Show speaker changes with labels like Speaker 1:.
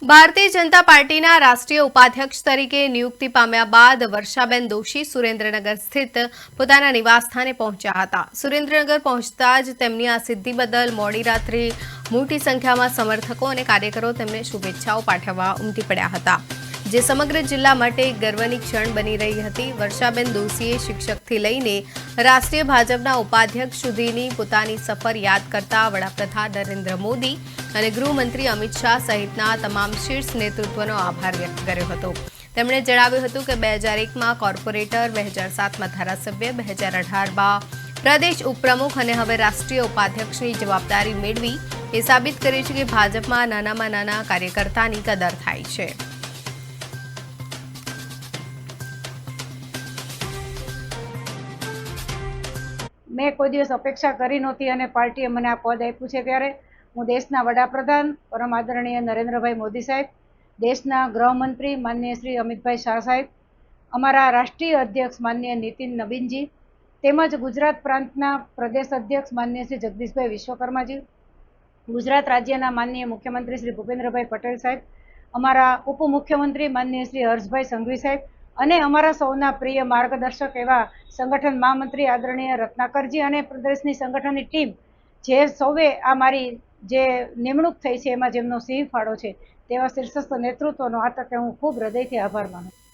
Speaker 1: ભારતીય જનતા પાર્ટીના રાષ્ટ્રીય ઉપાધ્યક્ષ તરીકે નિયુક્તિ પામ્યા બાદ વર્ષાબેન દોશી સુરેન્દ્રનગર સ્થિત પોતાના નિવાસસ્થાને પહોંચ્યા હતા। સુરેન્દ્રનગર પહોંચતા જ તેમની આ સિદ્ધિ બદલ મોડી રાત્રે મોટી સંખ્યામાં સમર્થકો અને કાર્યકરો તેમને શુભેચ્છાઓ પાઠવવા ઉમટી પડ્યા હતા, જે સમગ્ર જિલ્લા માટે ગર્વની ક્ષણ બની રહી હતી। વર્ષાબેન દોશીએ શિક્ષકથી લઈને રાષ્ટ્રીય ભાજપના ઉપાધ્યક્ષ સુધીની પોતાની સફર યાદ કરતા વડાપ્રધાન નરેન્દ્ર મોદી અને ગૃહમંત્રી અમિત શાહ સહિતના તમામ શીર્ષ નેતૃત્વનો આભાર વ્યક્ત કર્યો હતો। તેમણે જણાવ્યું હતું કે 2001માં કોર્પોરેટર, 2007માં ધારાસભ્ય, 2018માં પ્રદેશ ઉપપ્રમુખ અને હવે રાષ્ટ્રીય ઉપાધ્યક્ષની જવાબદારી મેળવી એ સાબિત કર્યું છે કે ભાજપમાં નાનામાં નાના કાર્યકર્તાની કદર થાય છે।
Speaker 2: મેં કોઈ દિવસ અપેક્ષા કરી નહોતી અને પાર્ટીએ મને આ પદ આપ્યું છે ત્યારે હું દેશના વડાપ્રધાન પરમ આદરણીય નરેન્દ્રભાઈ મોદી સાહેબ, દેશના ગૃહમંત્રી માનનીય શ્રી અમિતભાઈ શાહ સાહેબ, અમારા રાષ્ટ્રીય અધ્યક્ષ માનનીય નીતિન નબીનજી તેમજ ગુજરાત પ્રાંતના પ્રદેશ અધ્યક્ષ માનનીય શ્રી જગદીશભાઈ વિશ્વકર્માજી, ગુજરાત રાજ્યના માનનીય મુખ્યમંત્રી શ્રી ભૂપેન્દ્રભાઈ પટેલ સાહેબ, અમારા ઉપમુખ્યમંત્રી માનનીય શ્રી હર્ષભાઈ સંઘવી સાહેબ અને અમારા સૌના પ્રિય માર્ગદર્શક એવા સંગઠન મહામંત્રી આદરણીય રત્નાકરજી અને પ્રદેશની સંગઠનની ટીમ જે સૌએ આ મારી જે નિમણૂક થઈ છે એમાં જેમનો સિંહ ફાળો છે તેવા શીર્ષસ્થ નેતૃત્વનો આ તકે હું ખૂબ હૃદયથી આભાર માનું છું।